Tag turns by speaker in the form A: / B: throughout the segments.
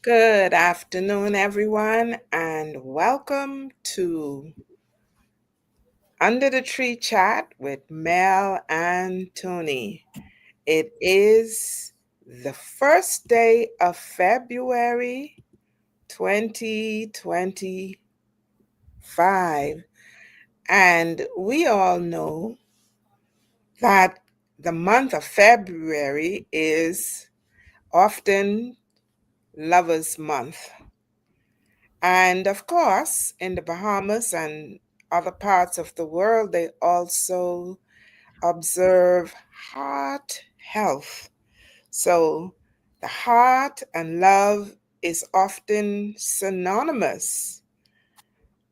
A: Good afternoon, everyone, and welcome to Under the Tree Chat with Mel and Tony. It is the first day of February 2025, and we all know that the month of February is often Lovers Month. And of course, in the Bahamas and other parts of the world, they also observe heart health. So the heart and love is often synonymous.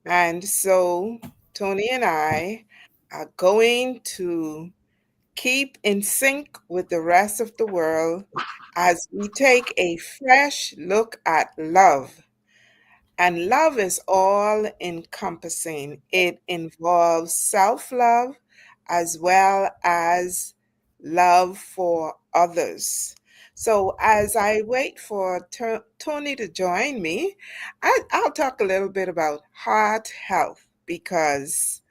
A: And so Tony and I are going to keep in sync with the rest of the world as we take a fresh look at love. And love is all encompassing. It involves self love as well as love for others. So, as I wait for Tony to join me, I'll talk a little bit about heart health because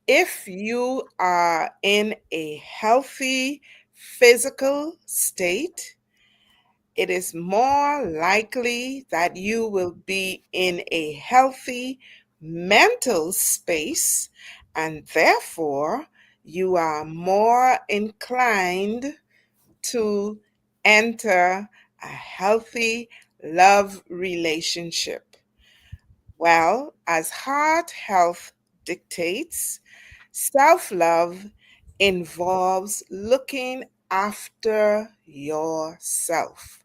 A: if you are in a healthy physical state, it is more likely that you will be in a healthy mental space, and therefore you are more inclined to enter a healthy love relationship. Well, as heart health dictates, self love involves looking after yourself,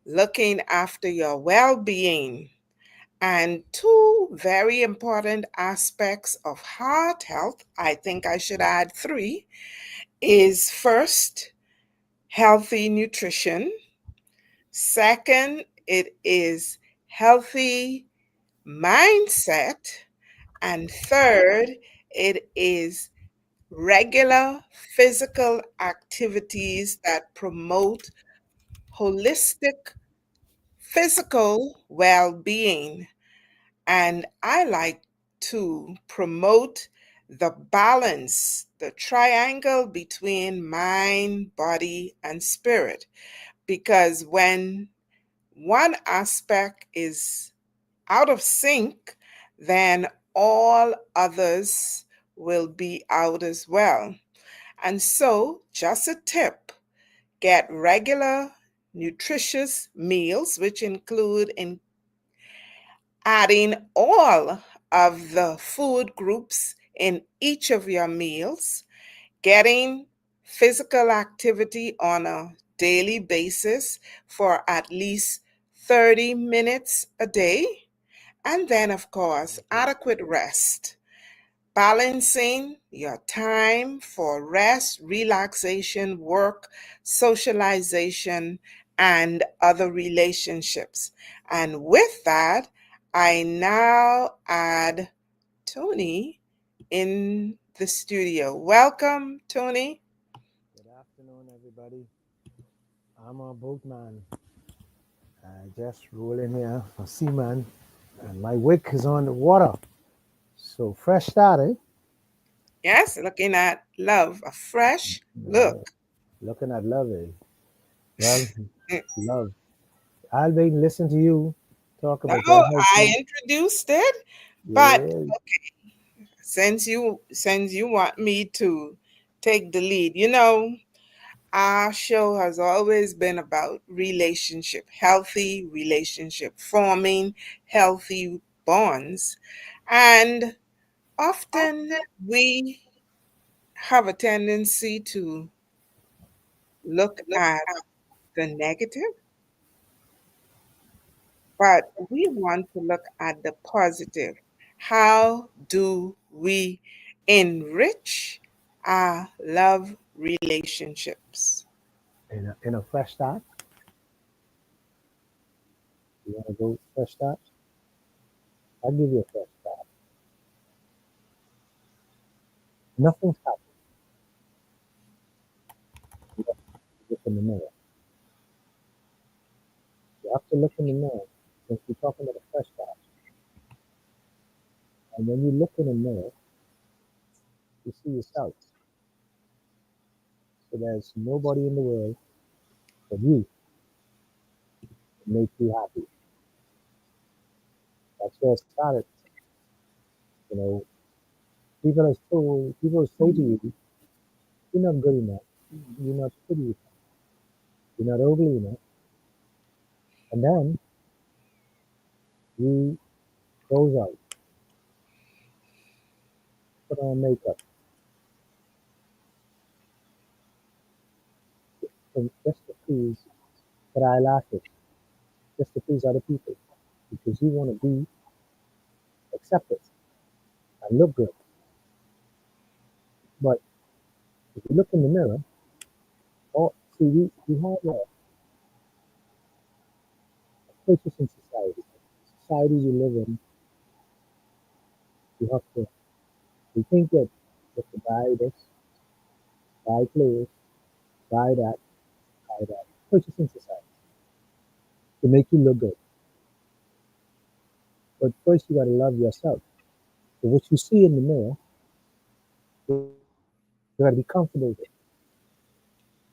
A: looking after your well being. And two very important aspects of heart health, I think I should add three, is first, healthy nutrition. Second, it is healthy mindset. And third, it is regular physical activities that promote holistic physical well being. And I like to promote the balance, the triangle between mind, body, and spirit. Because when one aspect is out of sync, then all others will be out as well. And so, just a tip, get regular, nutritious meals, which include adding all of the food groups in each of your meals, getting physical activity on a daily basis for at least 30 minutes a day, and then, of course, adequate rest. Balancing your time for rest, relaxation, work, socialization, and other relationships. And with that, I now add Tony in the studio. Welcome, Tony.
B: Good afternoon, everybody. I'm a boatman. I just roll in here, a seaman, and my wick is on the water. So fresh start, eh?
A: Yes, looking at love, a fresh
B: Yeah,
A: look.
B: looking at love, eh? Well, love. I'll wait and listen to you talk about
A: Oh,
B: your
A: I
B: healthy.
A: introduced it, but
B: Yeah,
A: since you want me to take the lead, our show has always been about relationship, healthy relationship, forming healthy bonds. And often we have a tendency to look at the negative, but we want to look at the positive. How do we enrich our love relationships?
B: in a fresh start. You want to go fresh start? I'll give you a fresh start. Nothing's happened. You have to look in the mirror. to look in the mirror, since we're talking about a fresh start. And when you look in the mirror, you see yourself. So there's nobody in the world but you to make you happy. That's where it started. You know, people say to you, you're not good enough, you're not pretty enough, you're not ugly enough. And then you goes out, put on makeup, and just to please, put eyelashes, just to please other people, because you want to be accepted and look good. But if you look in the mirror, oh, see, we have a purchasing society. Society we live in, we have to, we think that we have to buy this, buy clothes, buy that. Purchasing society to make you look good. But first, you got to love yourself. So what you see in the mirror, you got to be comfortable with.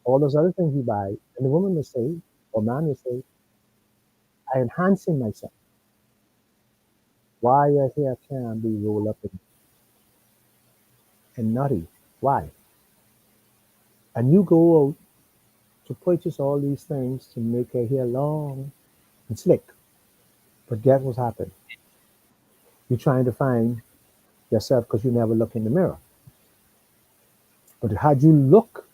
B: All those other things you buy, and the woman will say, or man will say, I enhancing myself. Why your hair can't be rolled up and nutty? Why? And you go out to purchase all these things to make her hair long and slick. But guess what's happened? You're trying to find yourself because you never look in the mirror. But had you look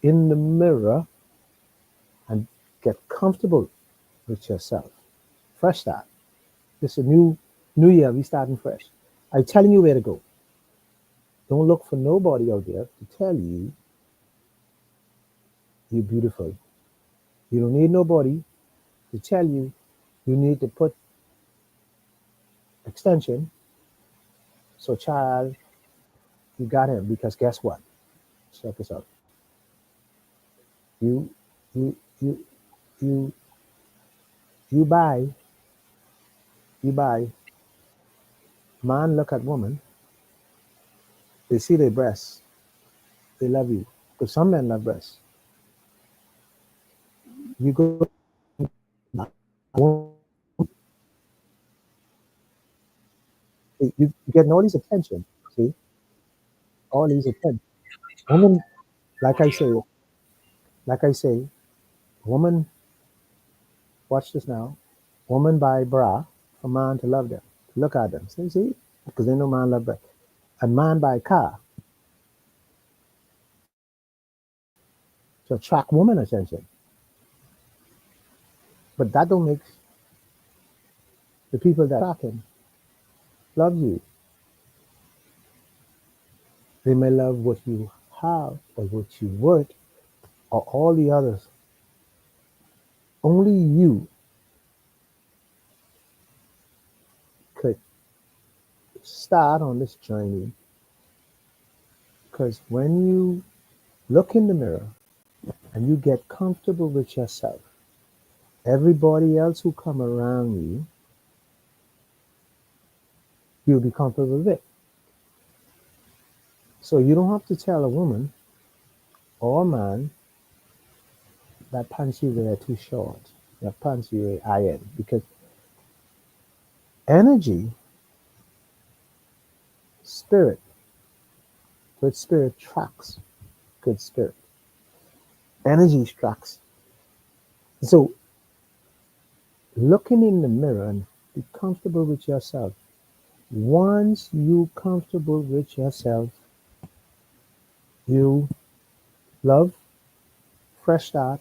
B: in the mirror and get comfortable with yourself, fresh start. This is a new year. We starting fresh. I'm telling you where to go. Don't look for nobody out there to tell you you're beautiful. You don't need nobody to tell you you need to put extension. So, child, you got him because guess what? Check this out. You, you, you, you, you buy, you buy. Man, look at woman. They see their breasts. They love you. Because some men love breasts. You go, you getting all these attention. See, all these attention. Woman, like I say, like I say, woman. Watch this now. Woman buy bra for man to love them, to look at them. See, because they know man love bra. And man buy car to attract woman attention. But that don't make the people that attract him love you. They may love what you have or what you worth or all the others. Only you could start on this journey because when you look in the mirror and you get comfortable with yourself, everybody else who come around you, you'll be comfortable with. So you don't have to tell a woman or a man that pants you wear too short, that pants you wear iron, because energy, spirit, good spirit tracks good spirit. Energy tracks. So looking in the mirror and be comfortable with yourself. Once you comfortable with yourself, you love, fresh start,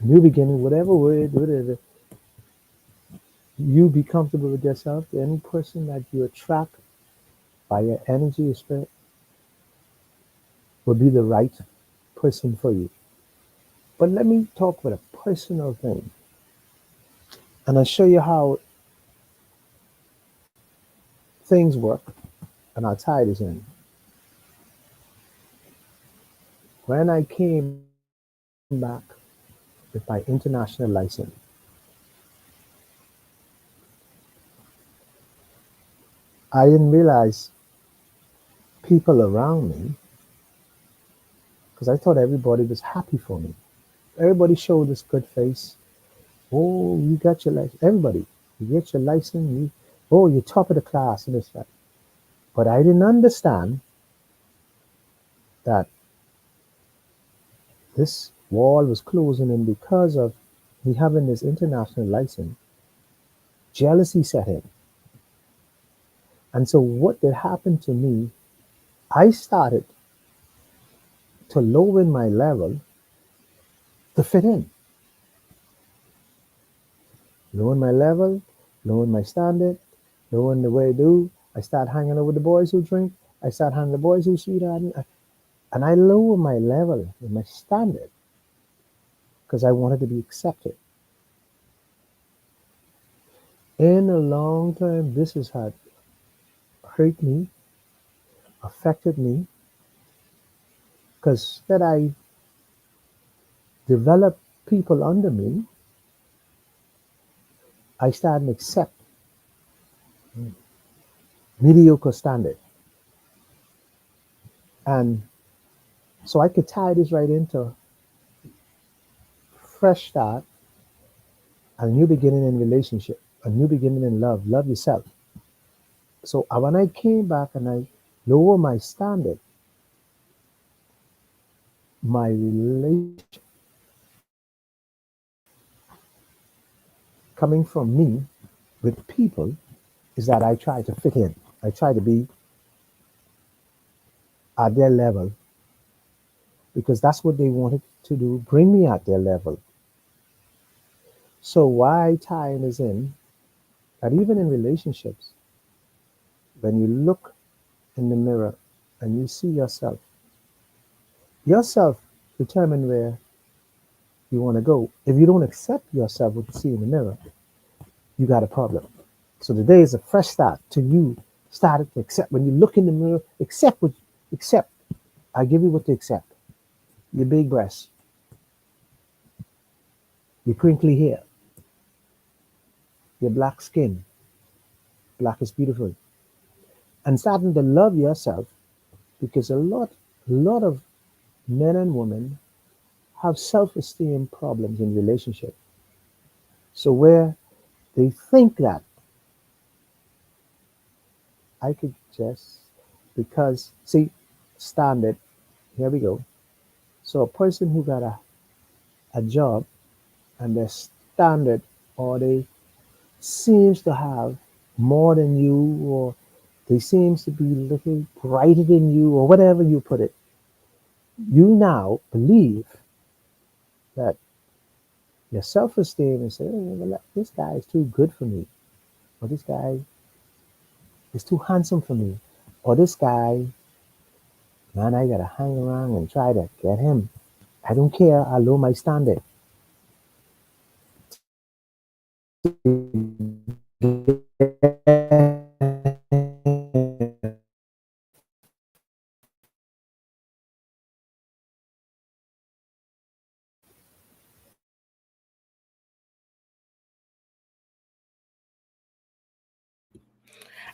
B: new beginning, whatever word, whatever. You be comfortable with yourself. Any person that you attract by your energy or spirit will be the right person for you. But let me talk with a personal thing. And I'll show you how things work. And I'll tie this in. When I came back with my international license, I didn't realize people around me, because I thought everybody was happy for me. Everybody showed this good face. Oh, you got your license. Everybody, you get your license. Oh, you're top of the class and this that. But I didn't understand that this wall was closing, and because of me having this international license, jealousy set in. And so what did happen to me, I started to lower my level to fit in. Lower my level, lower my standard, lower the way I do. I start hanging out with the boys who drink. I start hanging with the boys who sweetheart. And I lower my level and my standard because I wanted to be accepted. In the long term, this has had hurt me, affected me, because that I develop people under me, I start to accept mediocre standard. And so I could tie this right into fresh start, a new beginning in relationship, a new beginning in love. Love yourself. So when I came back and I lower my standard, my relationship coming from me with people is that I try to fit in. I try to be at their level because that's what they wanted to do, bring me at their level. So why tying is in that even in relationships, when you look in the mirror and you see yourself determine where you want to go. If you don't accept yourself, what you see in the mirror, you got a problem. So today is a fresh start to you started to accept. When you look in the mirror, accept. I give you what to accept. Your big breasts, your crinkly hair, your black skin. Black is beautiful. And starting to love yourself because a lot of men and women have self-esteem problems in relationship. So where they think that I could just because see standard, here we go. So a person who got a job and their standard or they seems to have more than you or they seems to be a little brighter than you or whatever you put it, you now believe that your self-esteem and say, oh, well, this guy is too good for me, or this guy is too handsome for me, or this guy, man, I gotta hang around and try to get him. I don't care. I lower my standard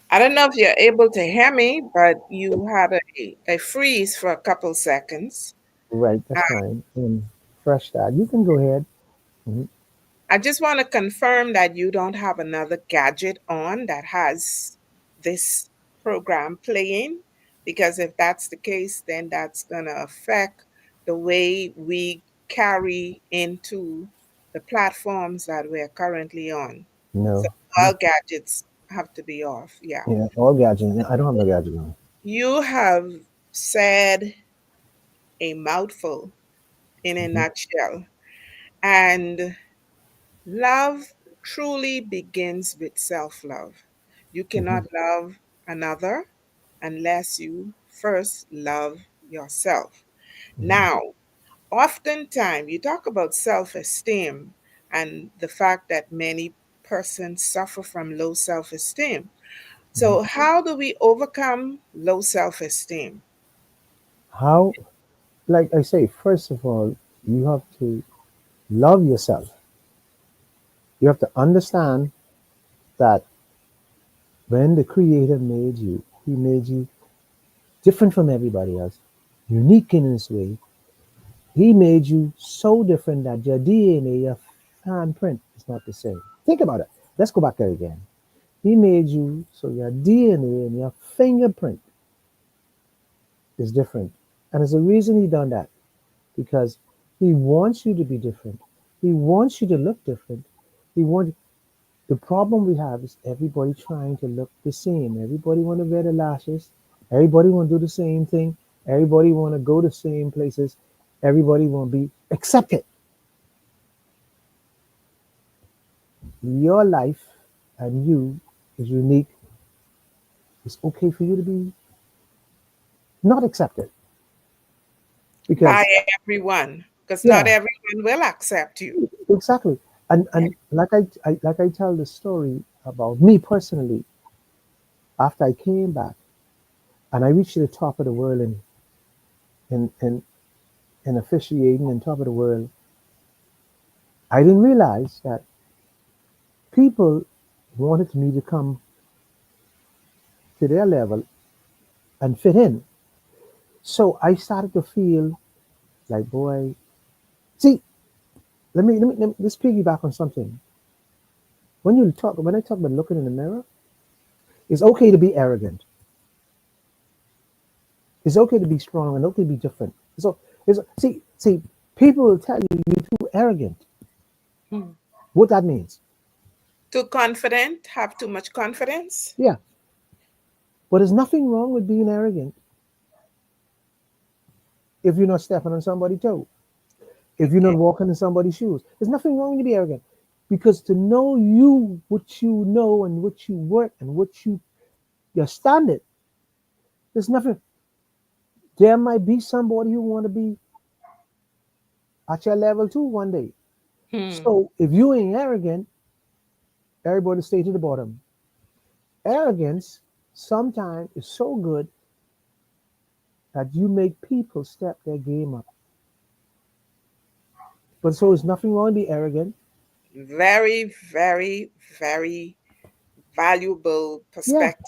A: I don't know if you're able to hear me, but you had a freeze for a couple seconds.
B: right.
A: Uh,
B: That's fine. Fresh start. You can go ahead. Mhm.
A: I just want to confirm that you don't have another gadget on that has this program playing, because if that's the case, then that's going to affect the way we carry into the platforms that we're currently on. So
B: No.
A: all gadgets have to be off. Yeah.
B: Yeah, all gadgets. I don't have no gadgets on.
A: You have said a mouthful in a
B: Hmm.
A: nutshell. And love truly begins with self love. You
B: Hmm.
A: cannot love another unless you first love yourself.
B: Hmm.
A: Now, oftentimes you talk about self esteem and the fact that many persons suffer from low self esteem.
B: Hmm.
A: So, how do we overcome low self esteem?
B: How, like I say, first of all, you have to love yourself. You have to understand that When the Creator made you, He made you different from everybody else, unique in His way. He made you so different that your DNA, your handprint is not the same. Think about it. Let's go back there again. He made you so your DNA and your fingerprint is different. And there's a reason He done that because He wants you to be different. He wants you to look different. He wants the problem we have is everybody trying to look the same. Everybody want to wear the lashes. Everybody want to do the same thing. Everybody want to go the same places. Everybody want to be accepted. Your life and you is unique. It's okay for you to be not accepted
A: By
B: because
A: everyone, because not
B: yeah,
A: everyone will accept you.
B: exactly. And
A: Yeah.
B: like I tell the story about me personally. After I came back and I reached the top of the world in, in, in officiating and top of the world, I didn't realize that people wanted me to come to their level and fit in. So I started to feel like, boy, see, let's piggyback on something. When I talk about looking in the mirror, it's okay to be arrogant. It's okay to be strong and okay to be different. So see, people will tell you you're too arrogant.
A: Hmm.
B: What that means?
A: Too confident, have too much confidence.
B: Yeah, but there's nothing wrong with being arrogant if you're not stepping on somebody's toe, if you're not
A: Okay.
B: walking in somebody's shoes. There's nothing wrong with to be arrogant, because to know you, what you know, and what you work and what your standard. There's nothing. There might be somebody who want to be at your level too one day.
A: Hmm.
B: So if you ain't arrogant, everybody stay to the bottom. Arrogance sometimes is so good that you make people step their game up. But so there's nothing wrong with being arrogant.
A: Very, very, very valuable
B: Yeah,
A: perspective.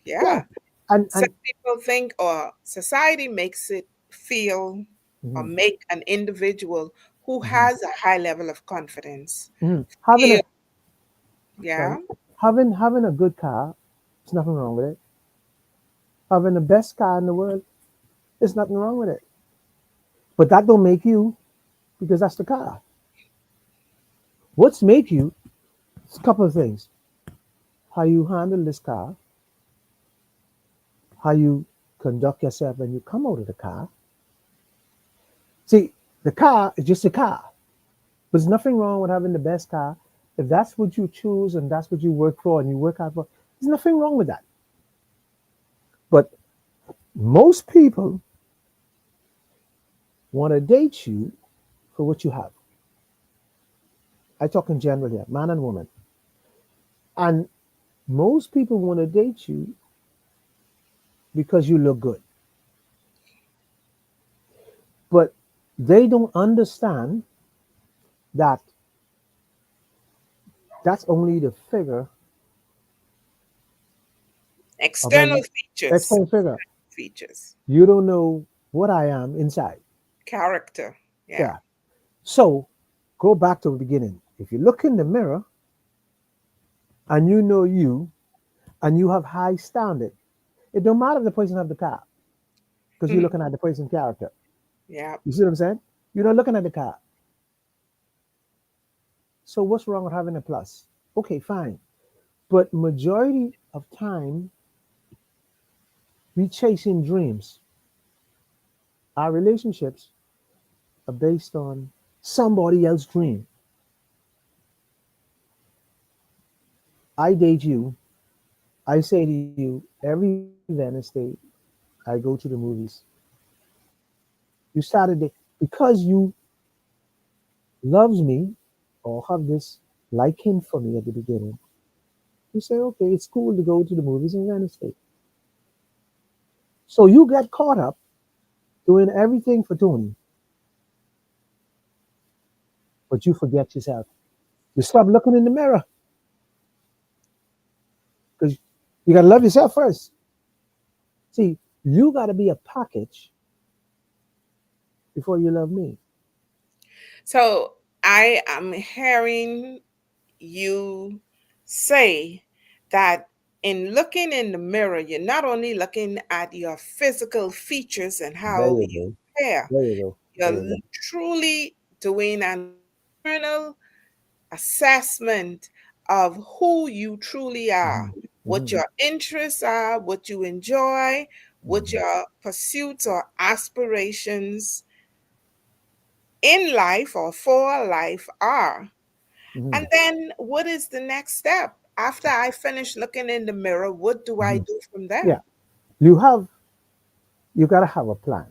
B: yeah.
A: Yeah.
B: And
A: Some people think, or society makes it feel or
B: mhm,
A: make an individual who
B: mhm,
A: has a high level of confidence
B: having
A: feel,
B: a
A: yeah.
B: sorry, having a good car, there's nothing wrong with it. Having the best car in the world, there's nothing wrong with it. But that don't make you, because that's the car. What's make you? It's a couple of things. How you handle this car, how you conduct yourself when you come out of the car. See, the car is just a car. There's nothing wrong with having the best car. If that's what you choose and that's what you work for and you work hard for, there's nothing wrong with that. But most people want to date you for what you have. I talk in general here, man and woman. And most people want to date you because you look good. But they don't understand that that's only the figure of
A: External
B: an
A: features,
B: external figure.
A: features,
B: You don't know what I am inside.
A: character. Yeah.
B: Yeah. So go back to the beginning. If you look in the mirror and you know you and you have high standard, it don't matter if the person have the car because you're looking at the person's character.
A: Yeah.
B: You see what I'm saying? You're not looking at the car. So what's wrong with having a plus? Okay, fine. But majority of time we chasing dreams. Our relationships are based on somebody else's dream. I date you. I say to you every Wednesday I go to the movies. You started it because you loves me or have this liking for me at the beginning. You say, okay, it's cool to go to the movies on Wednesday. So you get caught up doing everything for Tony, but you forget yourself. You stop looking in the mirror because You got to love yourself first. See, you got to be a package before you love me.
A: So I am hearing you say that in looking in the mirror, you're not only looking at your physical features and
B: There
A: how
B: you
A: you
B: go.
A: appear,
B: There you go.
A: you're
B: There you go.
A: truly doing an internal assessment of who you truly are,
B: Hmm.
A: what
B: Hmm.
A: your interests are, what you enjoy, what
B: Hmm.
A: your pursuits or aspirations in life or for life are.
B: Hmm.
A: And then what is the next step? After I finish looking in the mirror, what do I
B: Hmm.
A: do from there?
B: Yeah, you have you got to have a plan.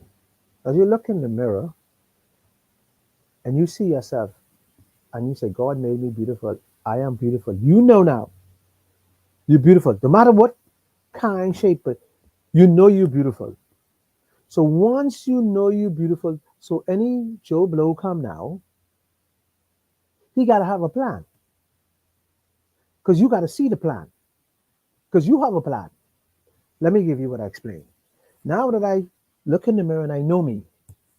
B: As you look in the mirror and you see yourself and you say, God made me beautiful. I am beautiful. You know now you're beautiful. No matter what kind, shape, but you know you're beautiful. So once you know you're beautiful, so any Joe Blow come now, he got to have a plan because you got to see the plan because you have a plan. Let me give you what I explained. Now that I look in the mirror and I know me,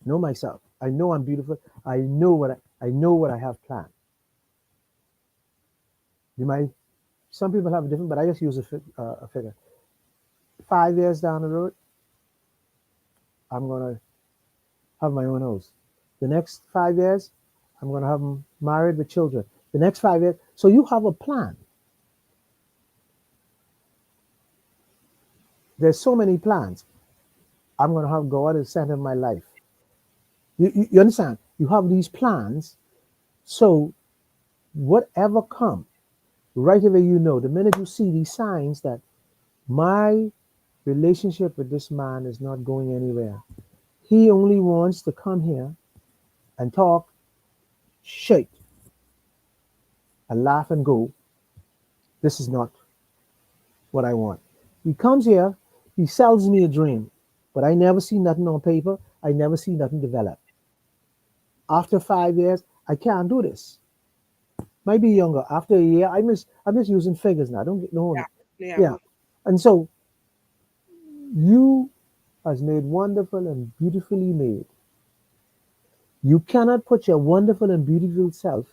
B: know myself, I know I'm beautiful. I know what I have planned. You might some people have a different, but I just use a figure. 5 years down the road, I'm gonna have my own house. The next 5 years, I'm gonna have them married with children. The next 5 years, so you have a plan. There's so many plans. I'm gonna have God as center of my life. You understand? You have these plans, so whatever come, right away you know. The minute you see these signs that my relationship with this man is not going anywhere, he only wants to come here and talk shit and laugh and go. This is not what I want. He comes here, he sells me a dream, but I never see nothing on paper. I never see nothing develop. After 5 years, I can't do this. Might be younger. After a year, I'm just using figures now. Don't get no.
A: Yeah, yeah,
B: Yeah, and so you as made wonderful and beautifully made. You cannot put your wonderful and beautiful self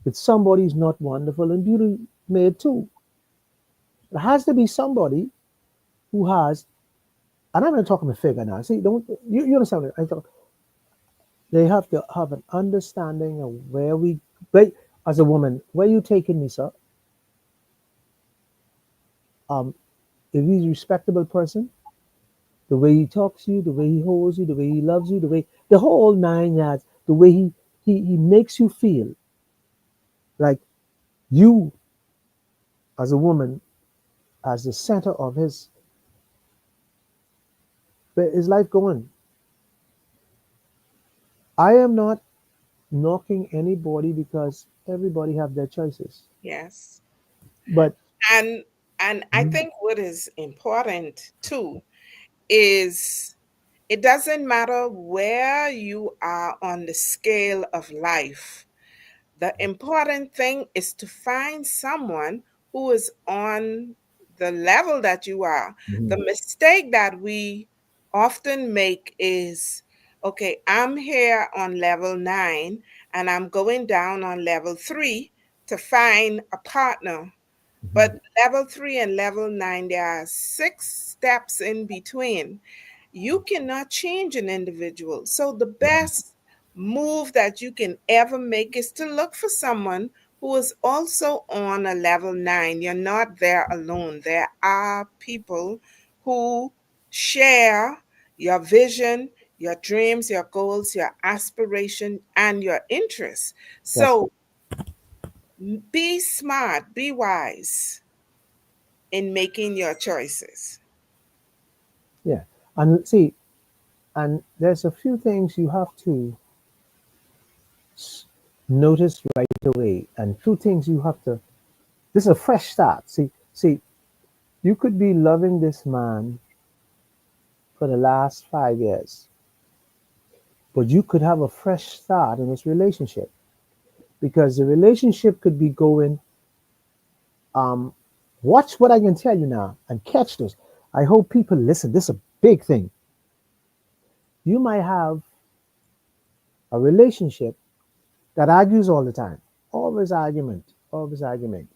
B: with somebody who's not wonderful and beautiful made too. It has to be somebody who has, and I'm going to talk about figure now. See, don't you understand? I talk, they have to have an understanding of where we, wait, as a woman, where you taking me, sir? Um, if he's a respectable person, the way he talks to you, the way he holds you, the way he loves you, the way, the whole 9 yards, the way he makes you feel like you, as a woman, as the center of his life going. I am not knocking anybody because everybody have their choices.
A: yes.
B: But
A: And and I
B: mm,
A: think what is important too is it doesn't matter where you are on the scale of life. The important thing is to find someone who is on the level that you are. The
B: mhm,
A: mistake that we often make is okay, I'm here on level 9 and I'm going down on level 3 to find a partner.
B: mhm,
A: But level 3 and level 9, there are 6 steps in between. You cannot change an individual. So the best move that you can ever make is to look for someone who is also on a level 9. You're not there alone. There are people who share your vision, your dreams, your goals, your aspiration, and your interests.
B: that's
A: So be smart, be wise in making your choices.
B: yeah. And see, and there's a few things you have to s- notice right away, and few things you have to. This is a fresh start. See, you could be loving this man for the last 5 years, but you could have a fresh start in this relationship because the relationship could be going um Watch what I can tell you now and catch this. I hope people listen. This is a big thing. You might have a relationship that argues all the time. Always argument, always argument.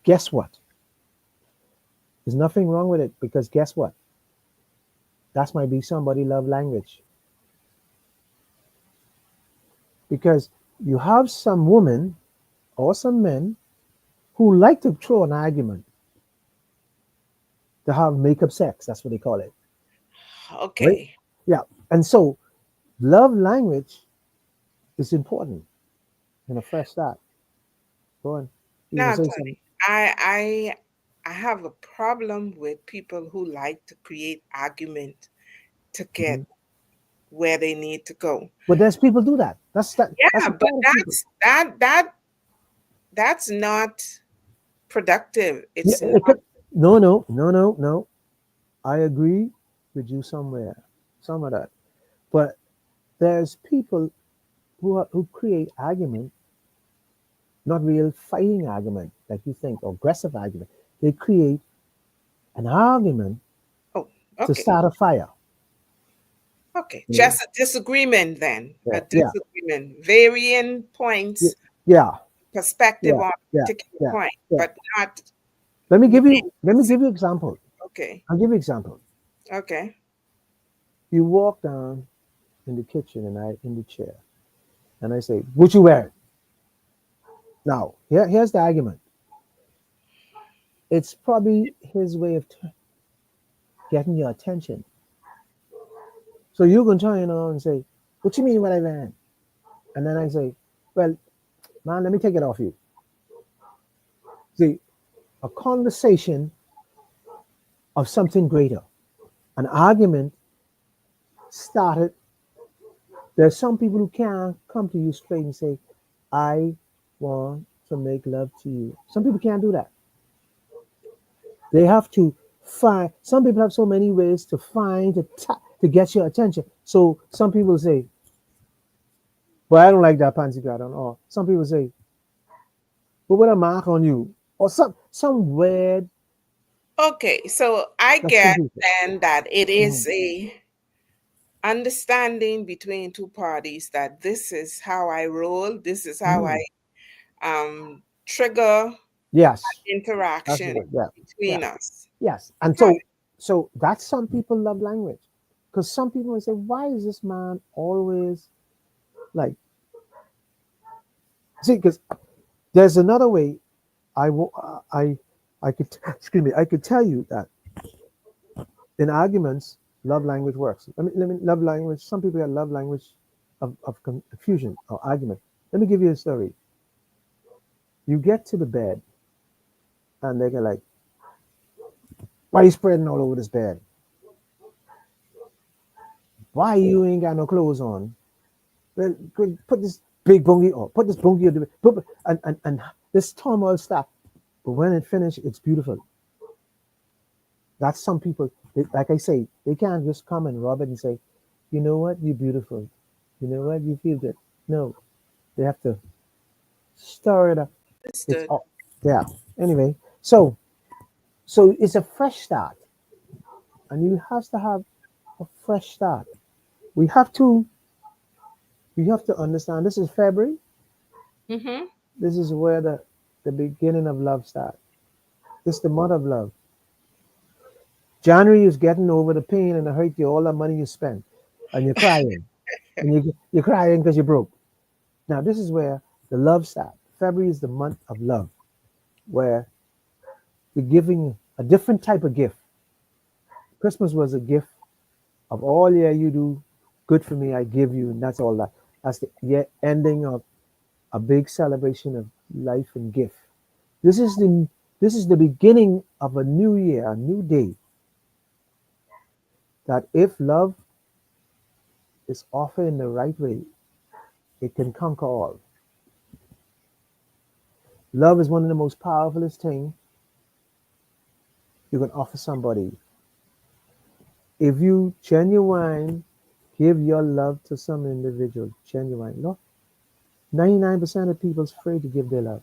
B: Guess what? There's nothing wrong with it because guess what? That might be somebody love language. Because you have some women or some men who like to throw an argument to have makeup sex. That's what they call it. Right?
A: Okay.
B: Yeah. And so love language is important in a fresh start. Go on. You can
A: Now,
B: say
A: Tony,
B: something.
A: I have a problem with people who like to create argument to get
B: Mhm.
A: where they need to go.
B: But there's people do that. That's
A: Yeah,
B: a
A: but
B: part of people.
A: that's not productive.
B: Yeah,
A: It's
B: it
A: not
B: could, no, no, no, no, no. I agree with you somewhere, some of that. But there's people who create argument, not real fighting argument like you think, or aggressive argument. They create an argument
A: oh,
B: to
A: okay.
B: start a fire.
A: Okay.
B: You know?
A: Just a disagreement then. A
B: Yeah, yeah,
A: disagreement. Varying
B: yeah,
A: points,
B: yeah,
A: perspective
B: yeah,
A: on a
B: yeah,
A: particular
B: yeah,
A: point,
B: yeah.
A: but not
B: Let me
A: main
B: give you let me give
A: decision.
B: you example.
A: Okay.
B: I'll give you example.
A: Okay.
B: You walk down in the kitchen and I in the chair, and I say, "What you wearing?" Now, here's the argument. It's probably his way of getting your attention. So you can turn around and say, "What you mean what I wearing?" And then I say, "Well, man, let me take it off you." See, a conversation of something greater, an argument started. There's some people who can't come to you straight and say, "I want to make love to you." Some people can't do that. They have to find. Some people have so many ways to find to get your attention. So some people say, "Well, I don't like that panty got on." Or some people say, "But what a mark on you," or some weird.
A: Okay. So I
B: That's some
A: get
B: people.
A: then that it is
B: Mhm.
A: a understanding between two parties that this is how I roll, this is how I
B: Mhm.
A: trigger
B: Yes, that's the
A: interaction
B: word. Yeah, yeah,
A: between us.
B: yes. And
A: Okay.
B: so that's some people love language, because some people will say, "Why is this man always like?" See, because there's another way. I could excuse me. I could tell you that in arguments, love language works. Let me love language. Some people have love language of confusion or argument. Let me give you a story. You get to the bed and they're like, "Why are you spreading all over this bed? Why you ain't got no clothes on? Well, put this big bungie or put this bungie on the bed." And this turmoil stop. But when it finished, it's beautiful. That's some people, like I say, they can't just come and rub it and say, "You know what? You're beautiful. You know what? You feel good." No, they have to stir it up. It's
A: Understood.
B: all, yeah. Anyway, so it's a fresh start, and you have to have a fresh start. We have to we have to understand. This is February.
A: Mm-hmm.
B: This is where the beginning of love starts. This is the month of love. January is getting over the pain and the hurt, you all the money you spend, and you're crying, and you're crying because you're broke. Now this is where the love starts. February is the month of love, where you're giving a different type of gift. Christmas was a gift of all year you do good for me, I give you, and that's all that. That's the ending of a big celebration of life and gift. This is the beginning of a new year, a new day. That if love is offered in the right way, it can conquer all. Love is one of the most powerfulest things you can offer somebody. If you genuine give your love to some individual, genuine, look, 99% of people's afraid to give their love.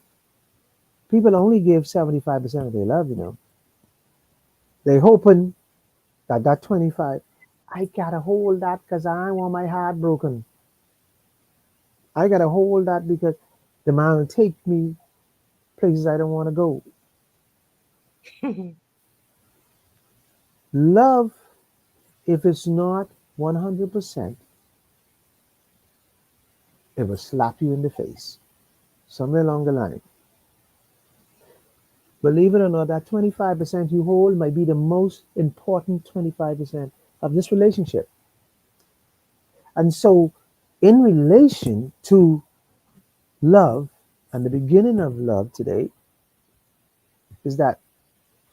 B: People only give 75% of their love. They hoping that that 25, I gotta hold that because I want my heart broken. I gotta hold that because the man will take me places I don't want to go. Love, if it's not 100%, it will slap you in the face somewhere along the line. Believe it or not, that 25% you hold might be the most important 25% of this relationship. And so, in relation to love and the beginning of love today, is that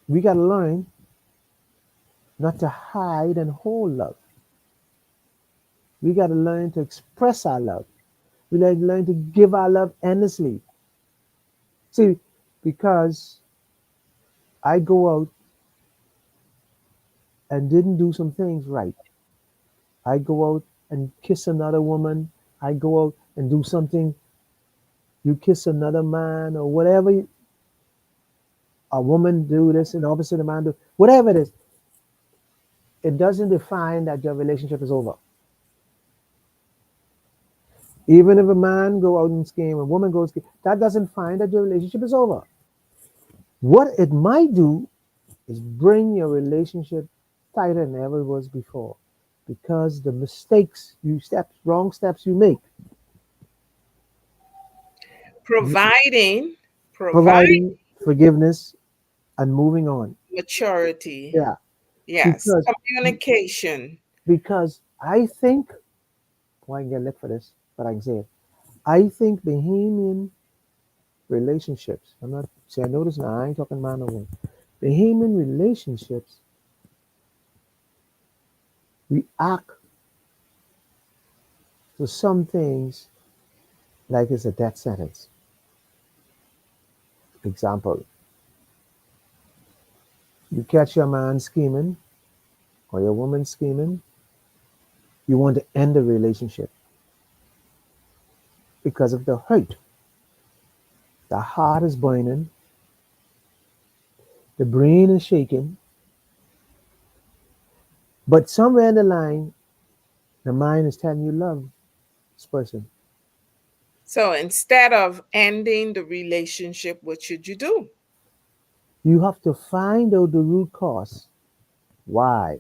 B: we got to learn not to hide and hold love. We got to learn to express our love. We got to learn to give our love endlessly. See, because I go out and didn't do some things right, I go out and kiss another woman, I go out and do something, you kiss another man or whatever, a woman do this and opposite a man do, whatever it is, it doesn't define that your relationship is over. Even if a man go out and scheme, a woman goes scheme, that doesn't find that your relationship is over. What it might do is bring your relationship tighter than ever it was before, because the mistakes you steps, wrong steps you make,
A: Providing, provide
B: providing forgiveness and moving on.
A: maturity.
B: Yeah,
A: Yes,
B: because
A: communication.
B: I think, well, I can get lit for this, but I can say it. I think Bahamian relationships. I'm not see. I notice now. I ain't talking man or woman. Bahamian relationships react to some things like it's a death sentence. Example: you catch your man scheming or your woman scheming. You want to end the relationship because of the hurt. The heart is burning. The brain is shaking. But somewhere in the line, the mind is telling you love this person.
A: So instead of ending the relationship, what should you do?
B: You have to find out the root cause. Why?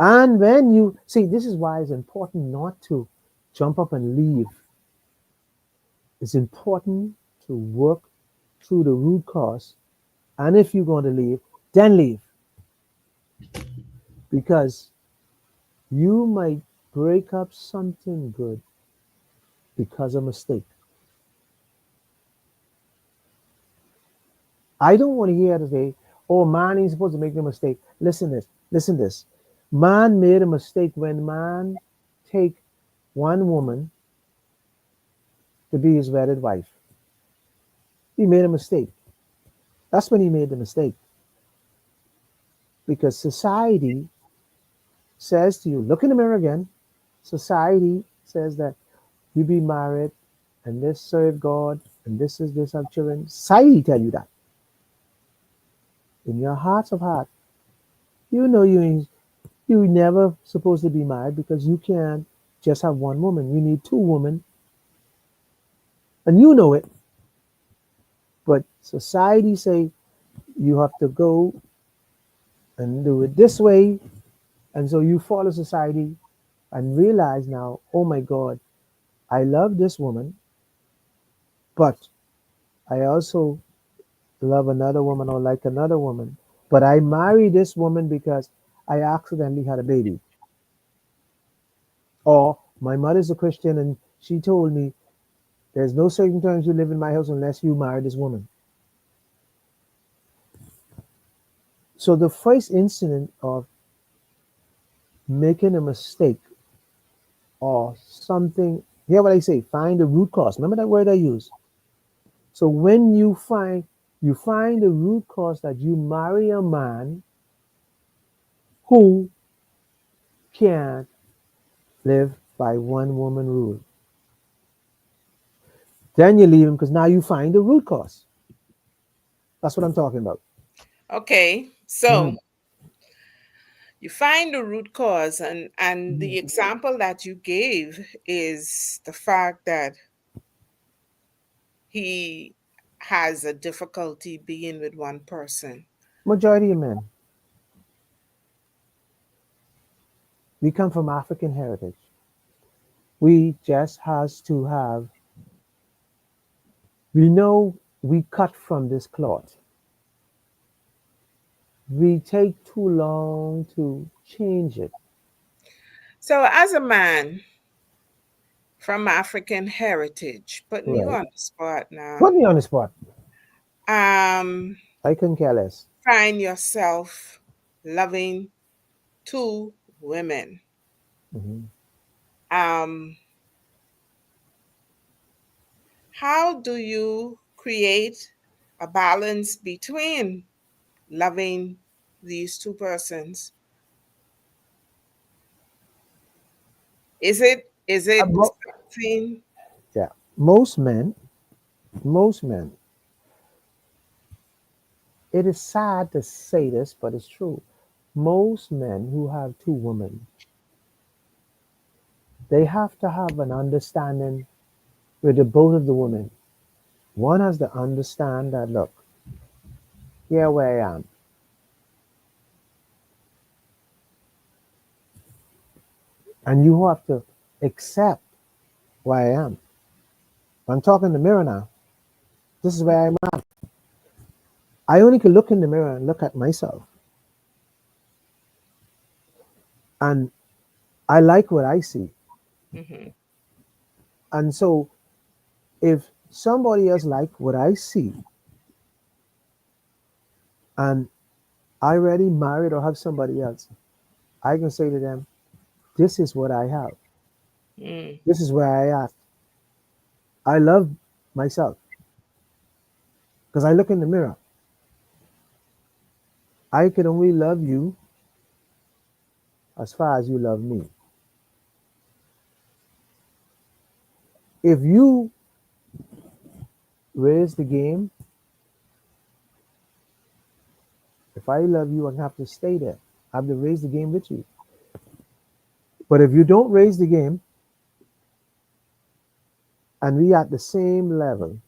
B: And when you see, this is why it's important not to jump up and leave. It's important to work through the root cause. And if you're going to leave, then leave. Because you might break up something good because of mistake. I don't want to hear today, oh, man ain't supposed to make a mistake. Listen this. Man made a mistake when man take one woman to be his wedded wife. He made a mistake. That's when he made the mistake. Because society says to you, look in the mirror again. Society says that you be married and this serve God and this is this have children. Society tell you that. In your hearts of heart, you know you never supposed to be married because you can't just have one woman. You need two women, and you know it. But society say you have to go and do it this way, and so you follow society and realize now, oh my God, I love this woman, but I also love another woman or like another woman. But I marry this woman because I accidentally had a baby. Or my mother's a Christian and she told me there's no certain terms you live in my house unless you marry this woman. So the first incident of making a mistake or something, hear what I say, find the root cause. Remember that word I use. So when you find the root cause that you marry a man who can't live by one woman rule. Then you leave him because now you find the root cause. That's what I'm talking about.
A: Okay. So
B: Mhm.
A: you find the root cause, and
B: Mhm.
A: the example that you gave is the fact that he has a difficulty being with one person.
B: Majority of men, we come from African heritage. We just has to have. We know we cut from this cloth. We take too long to change it.
A: So as a man from African heritage, putting you
B: Right.
A: on the spot now,
B: Put me on the spot.
A: um
B: I couldn't care less.
A: find yourself loving two women.
B: Mhm.
A: um how do you create a balance between loving these two persons? Is it
B: Mo-
A: something?
B: yeah. Most men, it is sad to say this, but it's true. Most men who have two women, they have to have an understanding with the both of the women. One has to understand that, look, here where I am, and you have to accept where I am. I'm talking in the mirror now. This is where I'm at. I only can look in the mirror and look at myself, and I like what I see.
A: Mhm.
B: And so, if somebody else like what I see, and I already married or have somebody else, I can say to them, "This is what I have.
A: Mm.
B: This is where I at. I love myself because I look in the mirror. I can only love you as far as you love me. If you raise the game, if I love you, I have to stay there. I have to raise the game with you. But if you don't raise the game and we at the same level,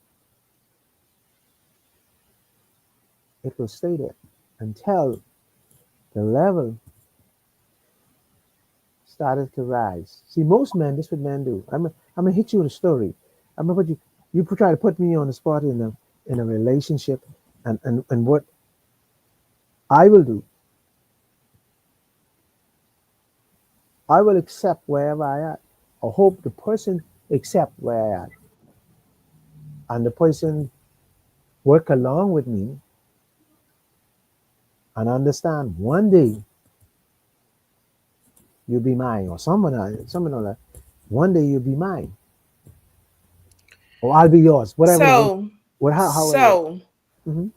B: it will stay there until the level started to rise. See, most men, this is what men do. I'm gonna hit you with a story. I'm gonna put you. You try to put me on the spot in a relationship, and what I will do, I will accept wherever I at. I hope the person accept where I at, and the person work along with me and understand one day you'll be mine, or someone like one day you'll be mine, or I'll be yours. Whatever the way,
A: So,
B: however.
A: so
B: Mm-hmm,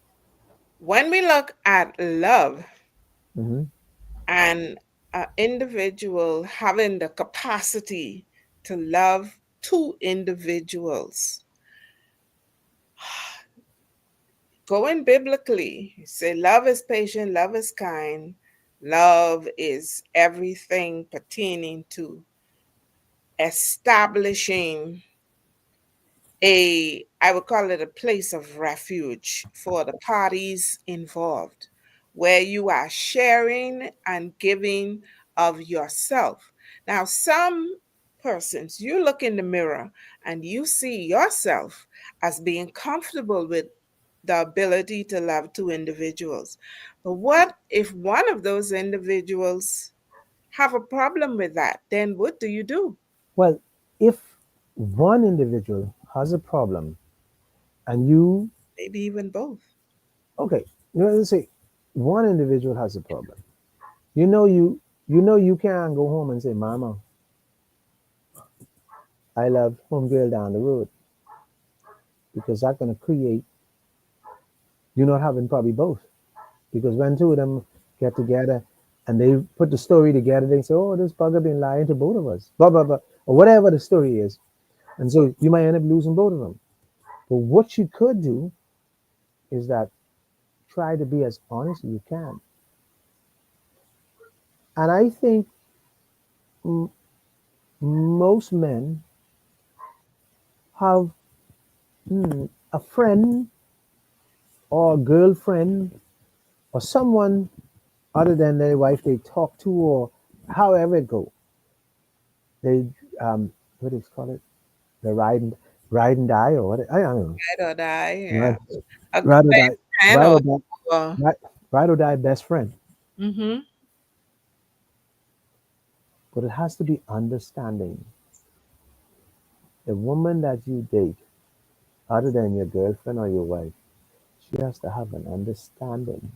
A: when we look at love
B: mm-hmm.
A: and an individual having the capacity to love two individuals, going biblically, you say love is patient, love is kind, love is everything pertaining to establishing I would call it a place of refuge for the parties involved, where you are sharing and giving of yourself. Now, some persons, you look in the mirror and you see yourself as being comfortable with the ability to love two individuals. But what if one of those individuals have a problem with that? Then what do you do?
B: Well, if one individual has a problem and you,
A: Maybe even both.
B: okay, let's say one individual has a problem. You know you can't go home and say, Mama, I love homegirl down the road, because that's gonna create you not having probably both. Because when two of them get together and they put the story together, they say, "Oh, this bugger been lying to both of us," blah blah blah, or whatever the story is, and so you might end up losing both of them. But what you could do is that try to be as honest as you can. And I think m- most men have a friend or a girlfriend or someone other than their wife they talk to, or however it go. They what do you call it? The ride and die, or what? I don't know.
A: Ride or die,
B: Right,
A: yeah. A good
B: ride or die,
A: best friend
B: ride
A: or
B: or die,
A: or
B: ride, ride or die best friend.
A: mm-hmm.
B: But it has to be understanding. The woman that you date, other than your girlfriend or your wife, she has to have an understanding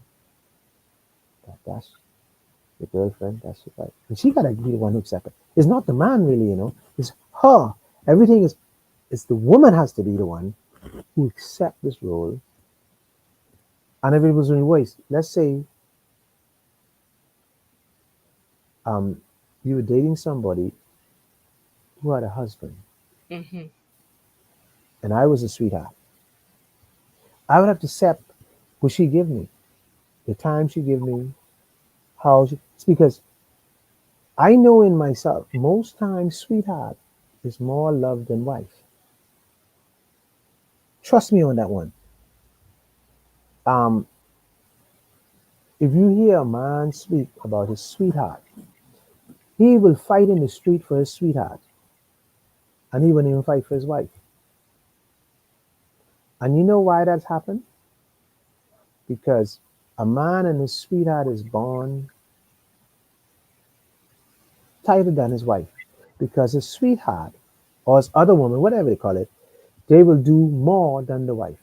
B: that that's your girlfriend, that's your wife. And she gotta be the one who accepts it. It's not the man really, It's her. Everything is it's the woman has to be the one who accept this role. And if it was in ways, let's say um you were dating somebody who had a husband
A: Mm-hmm.
B: and I was a sweetheart. I would have to accept what she give me, the time she give me, it's because I know in myself, most times sweetheart is more love than wife. Trust me on that one. Um, if you hear a man speak about his sweetheart, he will fight in the street for his sweetheart, and he won't even fight for his wife. And you know why that's happened? Because a man and his sweetheart is born tighter than his wife. Because his sweetheart, or his other woman, whatever they call it, they will do more than the wife.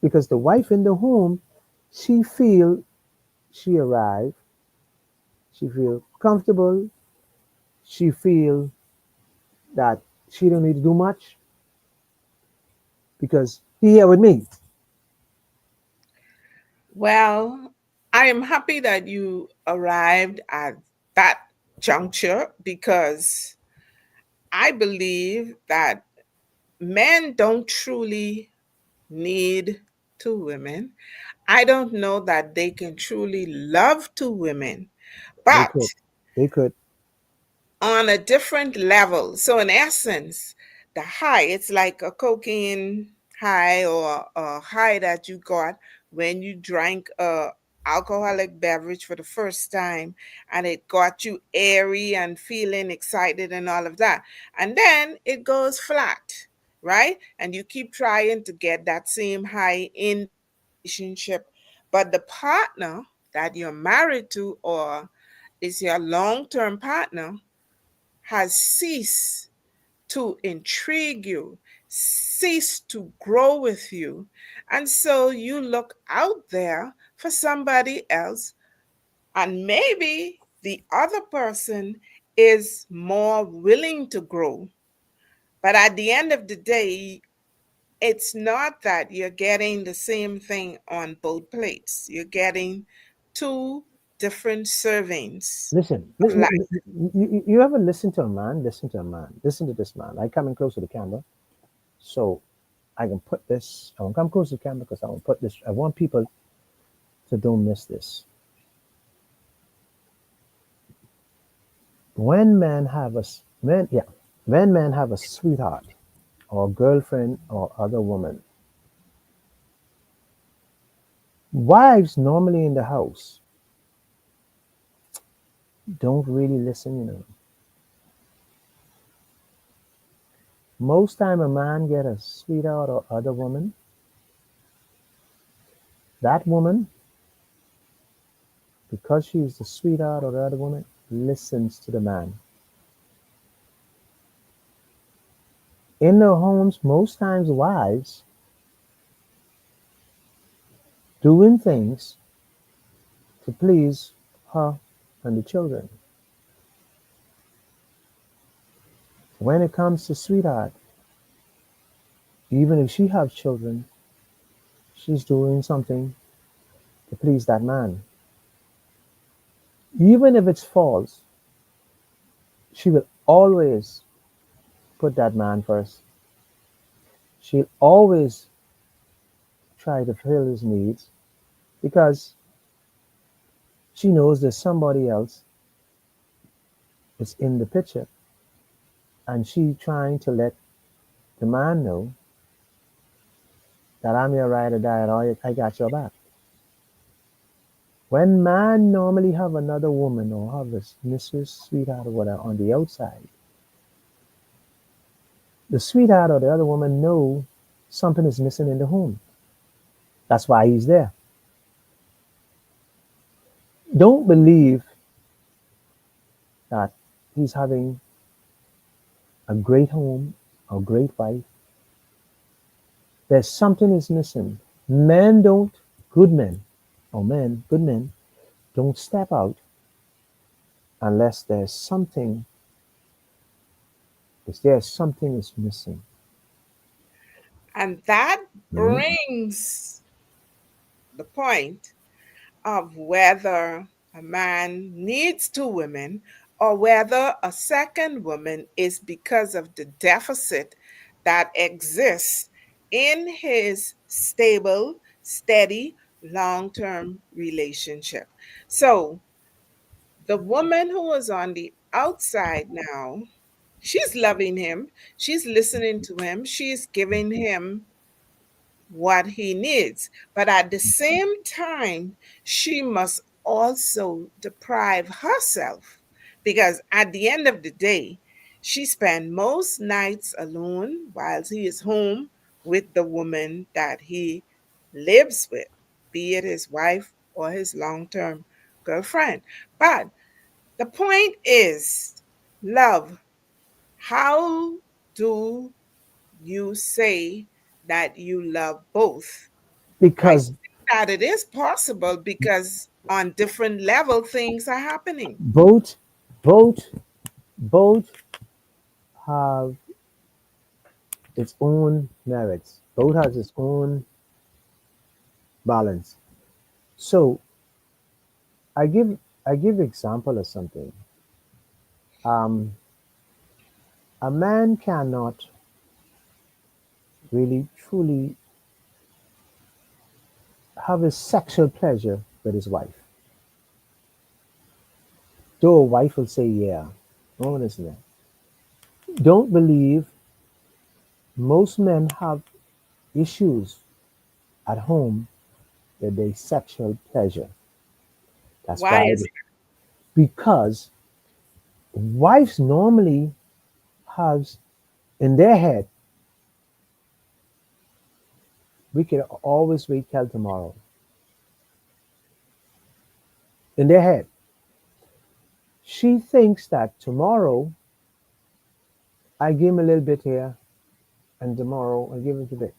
B: Because the wife in the home, she feel she arrived, she feel comfortable, she feel that she don't need to do much because he here with me.
A: Well, I am happy that you arrived at that juncture because I believe that men don't truly need two women. I don't know that they can truly love two women,
B: They
A: but
B: could, they could.
A: on a different level. So in essence, the high, it's like a cocaine high or a high that you got when you drank a alcoholic beverage for the first time and it got you airy and feeling excited and all of that. And then it goes flat, right? And you keep trying to get that same high in the relationship. But the partner that you're married to or is your long-term partner has ceased to intrigue you, ceased to grow with you. And so you look out there for somebody else, and maybe the other person is more willing to grow. But at the end of the day, it's not that you're getting the same thing on both plates. You're getting two different servings
B: Listen,
A: of life.
B: you ever listen to a man? Listen to a man. Listen to this man. I coming close to the camera, so I can put this. I want to come close to the camera because I want to put this. I want people to don't miss this. When men have when men have a sweetheart or girlfriend or other woman, wives normally in the house don't really listen. Most time a man get a sweetheart or other woman, that woman, because she's the sweetheart or the other woman, listens to the man. In their homes, most times wives doing things to please her and the children. When it comes to sweetheart, even if she has children, she's doing something to please that man. Even if it's false, she will always put that man first. She'll always try to fulfill his needs because She knows there's somebody else that's in the picture, and she trying to let the man know that I'm your ride or die, and I got your back. When man normally have another woman or have a mistress, sweetheart, or whatever on the outside, the sweetheart or the other woman know something is missing in the home. That's why he's there. Don't believe that he's having a great home, a great wife. There's something is missing. Men don't, good men, or men, good men, don't step out unless there's something is missing.
A: And that
B: Mhm.
A: brings the point of whether a man needs two women or whether a second woman is because of the deficit that exists in his stable, steady, long term relationship. So, the woman who is on the outside now, she's loving him, she's listening to him, she's giving him what he needs. But at the same time, she must also deprive herself because at the end of the day, she spends most nights alone while he is home with the woman that he lives with, be it his wife or his long term girlfriend. But the point is, love, how do you say that you love both? I
B: Because
A: think that it is possible because on different level things are happening.
B: both, both, both have its own merits. Both has its own balance. So I give example of something. Um, a man cannot really truly have his sexual pleasure with his wife. Though a wife will say, yeah, no one is there. Don't believe most men have issues at home with their sexual pleasure. That's
A: Why
B: why,
A: is
B: because wives normally have in their head, we can always wait till tomorrow. In their head, she thinks that tomorrow I give him a little bit here, and tomorrow I give him a bit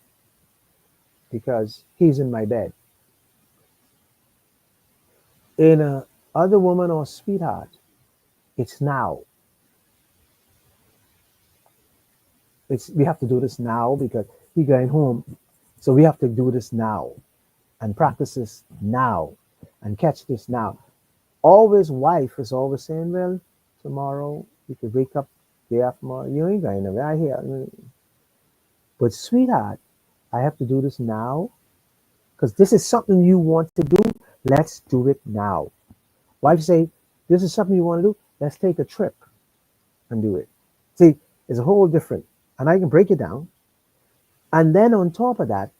B: because he's in my bed. In a other woman or sweetheart, it's now. It's we have to do this now because he going home, so we have to do this now and practice this now and catch this now. Always, wife is always saying, "Well, tomorrow you could wake up day after tomorrow. You ain't going nowhere. I hear." But sweetheart, I have to do this now because this is something you want to do. Let's do it now. Wife say, this is something you want to do. Let's take a trip and do it. See, it's a whole different. And I can break it down. And then on top of that,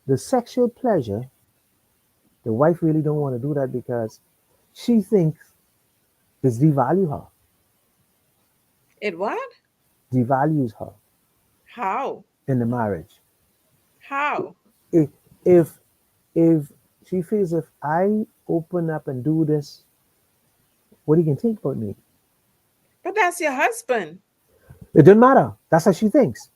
B: the sexual pleasure, the wife really don't want to do that because she thinks it's devalue her,
A: it what?
B: devalues her
A: How?
B: in the marriage.
A: How?
B: If if if she feels if I open up and do this, what he can think about me?
A: But that's your husband.
B: It doesn't matter. That's how she thinks.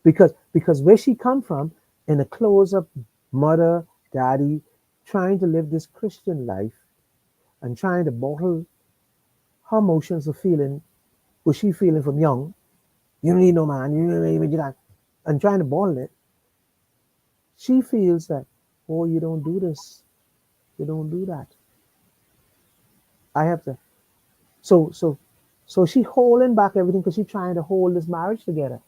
B: Because where she come from in a close up mother, daddy, trying to live this Christian life and trying to bottle her emotions of feeling what she feeling from young. You don't need no man, you don't need that. And trying to bottle it, she feels that, oh, you don't do this, you don't do that. I have to. So so so she holding back everything because she trying to hold this marriage together.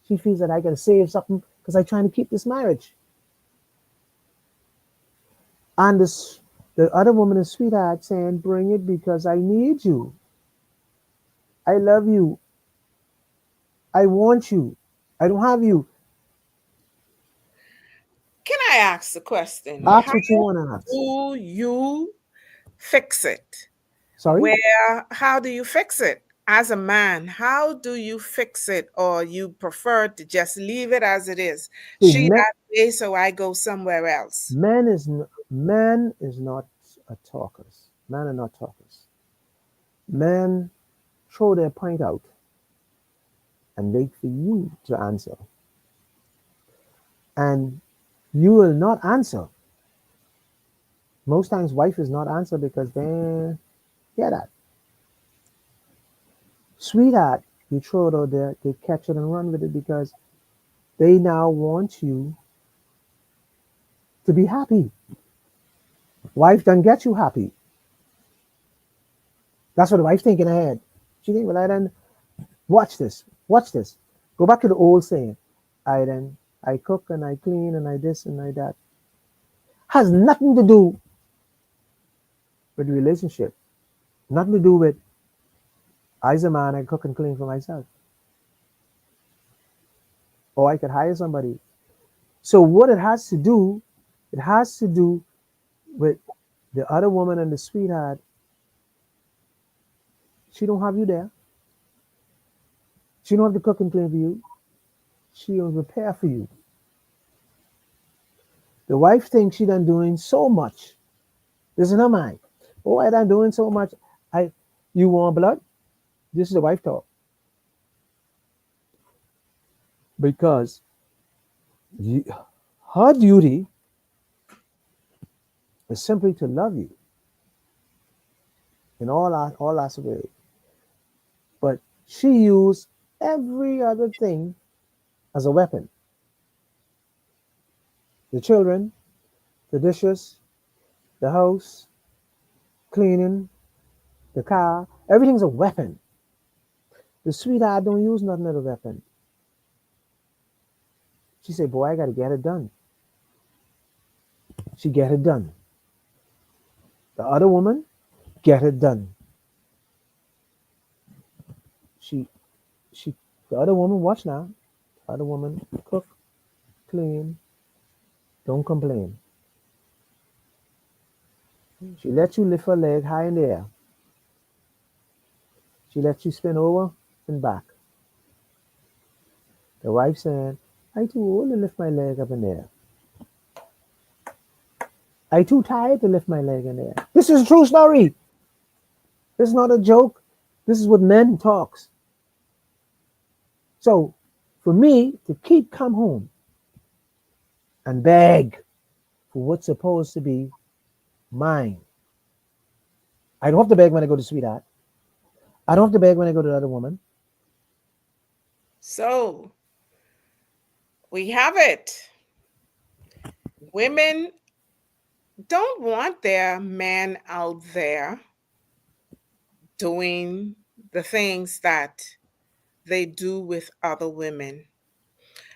B: She feels that I gotta save something because I trying to keep this marriage. And this. The other woman is sweetheart saying, bring it because I need you. I love you. I want you. I don't have you.
A: Can I ask the question?
B: Ask
A: How
B: what you want to ask.
A: do you fix it?
B: Sorry?
A: How do you fix it? As a man, how do you fix it? Or you prefer to just leave it as it is?
B: See,
A: She that way, so I go somewhere else.
B: man is not a talkers. Men are not talkers. Men throw their point out and wait for you to answer. And you will not answer. Most times wife is not answer because they get that. Sweetheart, you throw it out there, they catch it and run with it because they now want you to be happy. Wife done get you happy. That's what the wife thinking ahead. She think, well, I done watch this, watch this. Go back to the old saying. I cook and I clean and I this and I that. Has nothing to do with the relationship. Nothing to do with I as a man I cook and clean for myself. Or I could hire somebody. So what it has to do with the other woman and the sweetheart. She don't have you there. She don't have to cook and clean for you. She will prepare for you. The wife thinks she done doing so much. This is her mind. Oh, I done doing so much. I you want blood? This is the wife talk. Because you, her duty is simply to love you in all aspects of it. But she used every other thing as a weapon. The children, the dishes, the house, cleaning, the car, everything's a weapon. The sweetheart don't use nothing as a weapon. She said, boy, I gotta get it done. She get it done. The other woman, get it done. She she the other woman, watch now. The other woman, cook, clean, don't complain. She lets you lift her leg high in the air. She lets you spin over and back. The wife saying, I too old to lift my leg up in the air. I too tired to lift my leg in the air. This is a true story. This is not a joke. This is what men talks. So for me to keep come home and beg for what's supposed to be mine. I don't have to beg when I go to sweetheart. I don't have to beg when I go to the other woman.
A: So we have it. Women don't want their men out there doing the things that they do with other women.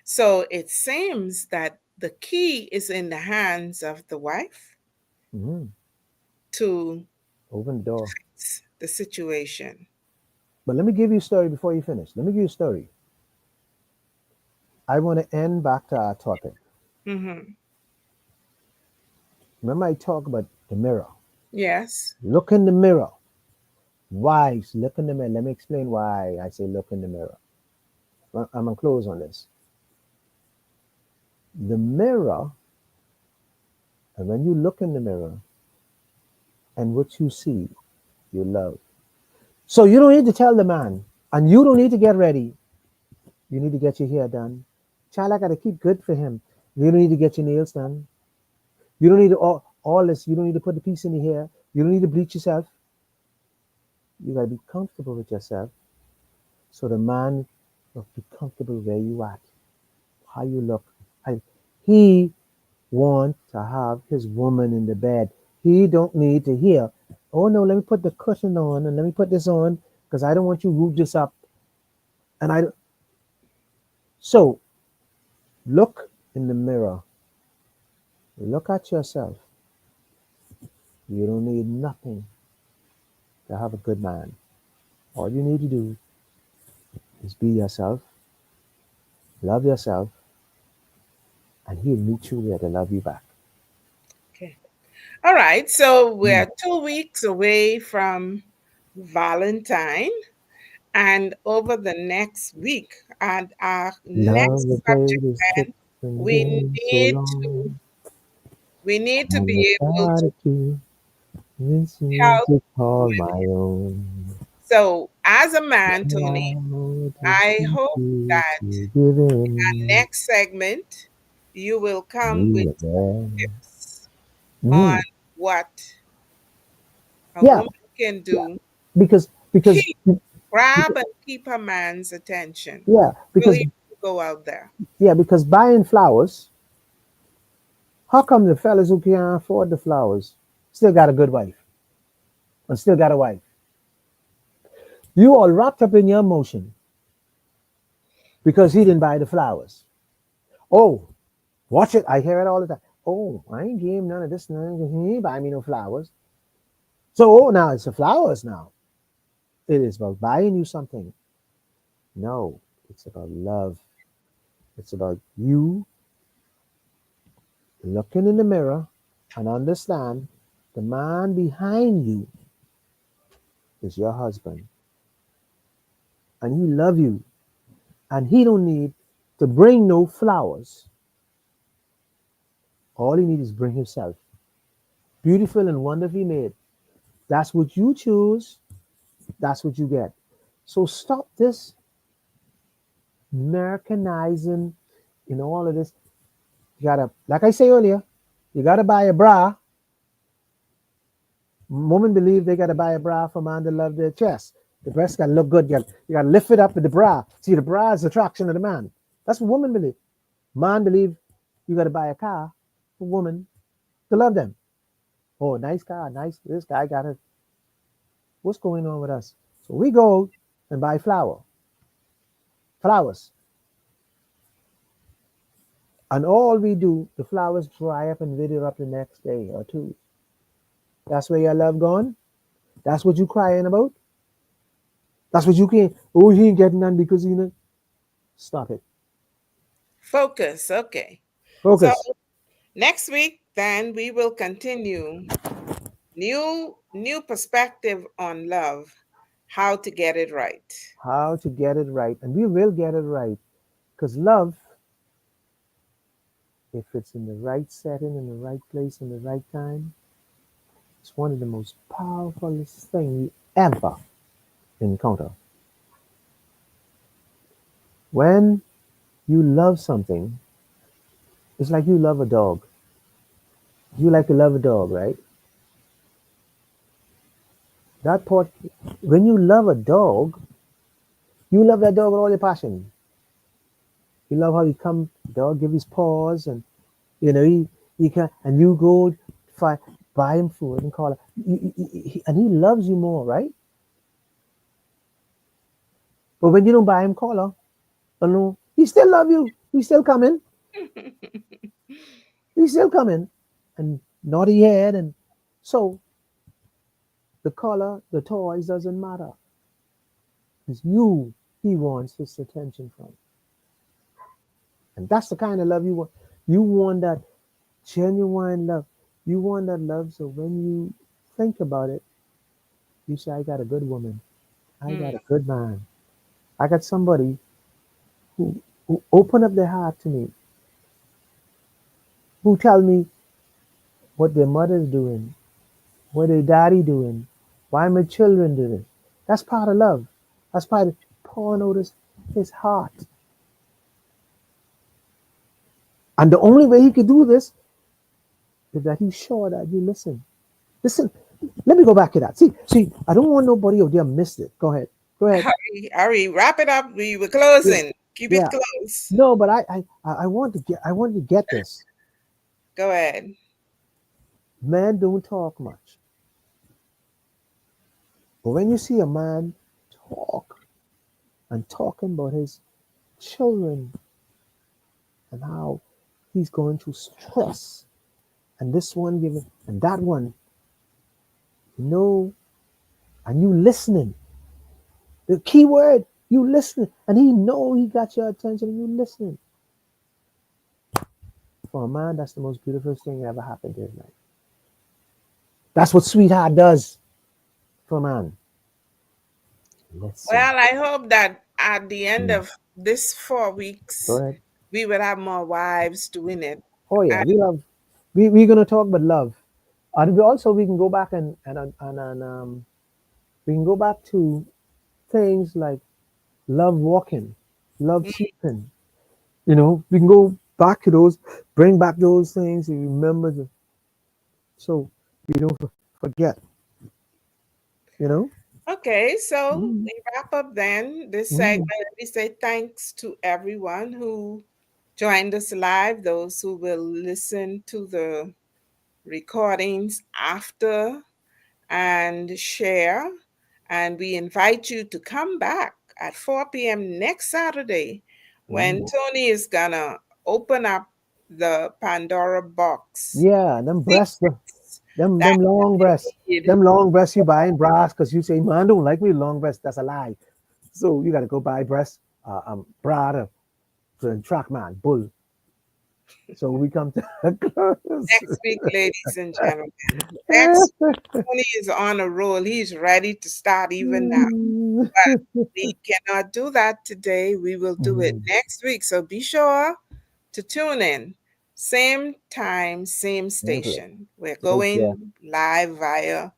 A: So it seems that the key is in the hands of the wife
B: Mm-hmm.
A: to
B: Open the door.
A: fix the situation.
B: But let me give you a story before you finish. Let me give you a story. I want to end back to our topic.
A: Mm-hmm.
B: Remember, I talk about the mirror.
A: Yes.
B: Look in the mirror. Why? Look in the mirror. Let me explain why I say look in the mirror. I'm going to close on this. The mirror, and when you look in the mirror and what you see, you love. So you don't need to tell the man, and you don't need to get ready. You need to get your hair done. Child, I got to keep good for him. You don't need to get your nails done. You don't need to, all this. You don't need to put the piece in your hair. You don't need to bleach yourself. You got to be comfortable with yourself. So the man will be comfortable where you at, how you look. And he want to have his woman in the bed. He don't need to hear, oh no, let me put the cushion on and let me put this on because I don't want you to move this up. And I so look in the mirror. Look at yourself You don't need nothing to have a good man. All you need to do is be yourself, love yourself, and he'll meet you there to love you back.
A: Okay. All right. So
B: Mm.
A: we're 2 weeks away from Valentine. And over the next week, and our
B: Love
A: next
B: will play
A: subject,
B: this
A: then
B: tripping
A: we
B: game so
A: need to
B: long.
A: we need to
B: And the
A: be able
B: thought
A: to
B: of you makes me
A: help
B: to call
A: women.
B: my own.
A: So, as a man, Tony,
B: How to
A: I
B: teach
A: hope
B: you
A: that
B: to give in
A: next segment you will come with
B: me again.
A: tips on
B: Mm.
A: what a
B: Yeah,
A: woman can
B: yeah,
A: do.
B: because
A: Keep grab and keep a man's attention.
B: yeah, because
A: Really go out there.
B: yeah, because buying flowers. How come the fellas who can't afford the flowers still got a good wife and still got a wife? You all wrapped up in your emotion because he didn't buy the flowers. Oh, watch it. I hear it all the time. Oh, I ain't gave him none of this. None of he ain't buy me no flowers. So oh, now it's the flowers now. It is about buying you something. No, it's about love. It's about you looking in the mirror and understand the man behind you is your husband and he love you and he don't need to bring no flowers. All he needs is bring himself. Beautiful and wonderfully made. That's what you choose. That's what you get. So stop this Americanizing in all of this. You gotta, like I say earlier, you gotta buy a bra. Women believe they gotta buy a bra for man to love their chest. The breast gotta look good. You gotta lift it up with the bra. See, the bra is the attraction of the man. That's what women believe. Man believe you gotta buy a car for woman to love them. Oh, nice car, nice. This guy got it. What's going on with us? So we go and buy flowers, and all we do, the flowers dry up and wither up the next day or two. That's where your love gone. That's what you crying about. That's what you can't. Oh, he ain't getting none because he know. Stop it.
A: Focus. Okay. So
B: Focus.
A: next week, then we will continue new perspective on love, how to get it right.
B: How to get it right, and we will get it right. Because love, if it's in the right setting, in the right place, in the right time, it's one of the most powerful things you ever encounter. When you love something, it's like you love a dog. You like to love a dog, right? That part, when you love a dog, you love that dog with all your passion. You love how he come, dog give his paws, and you know he can, and you go fi buy him food and call it, and he loves you more, right? But when you don't buy him collar, oh no, he still love you. He's still coming. He's still coming, and naughty head, and so the color, the toys doesn't matter. It's you he wants his attention from. And that's the kind of love you want. You want that genuine love. You want that love so when you think about it, you say, I got a good woman. I
A: Mm,
B: got a good man. I got somebody who open up their heart to me, who tell me what their mother's doing, what their daddy doing, why my children do this. That's part of love. That's part of pouring out his heart. And the only way he could do this is that he's sure that you listen. Listen, let me go back to that. See, I don't want nobody out there miss it. Go ahead. Go ahead.
A: hurry, wrap it up. We were
B: Yeah.
A: closing. Keep it
B: Yeah.
A: close.
B: No, but I want to get this.
A: Go ahead.
B: Men don't talk much. But when you see a man talk and talking about his children and how he's going through stress and this one giving and that one, You know, and you listening. The key word, you listening, and he know he got your attention, and you listening. For a man, that's the most beautiful thing ever happened to his life. That's what sweetheart does for a man. Listen.
A: Well, I hope that at the end
B: Mm.
A: of this four
B: Go
A: weeks,
B: ahead.
A: we will have more wives doing it.
B: Oh yeah,
A: And
B: we love. We're gonna talk about love, and we also we can go back and we can go back to things like love walking, love sleeping. You know, we can go back to those, bring back those things, and remember the, so we don't forget. You know.
A: okay, so
B: Mm.
A: we wrap up then this
B: Mm.
A: segment. We say thanks to everyone who joined us live, those who will listen to the recordings after and share. And we invite you to come back at 4 p.m. next Saturday when
B: Mm.
A: Tony is gonna open up the Pandora box.
B: Yeah, them breasts,
A: Secrets that
B: them long breasts,
A: you need.
B: them long breasts you buy in bras because you say, man, I don't like me long breasts. That's a lie. So you got to go buy breasts, bra to track man, bull. So we come to a close.
A: Next week, ladies and gentlemen. Next week, Tony is on a roll. He's ready to start even now. But we cannot do that today. We will do it next week. So be sure to tune in. Same time, same
B: Same place.
A: station. We're
B: Take care.
A: going live via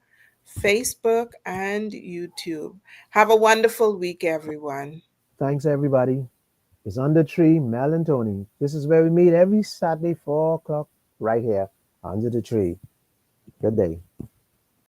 A: Facebook and YouTube. Have a wonderful week, everyone.
B: Thanks, everybody. It's Under Tree, Mel and Tony. This is where we meet every Saturday, 4 o'clock, right here, under the tree. Good day.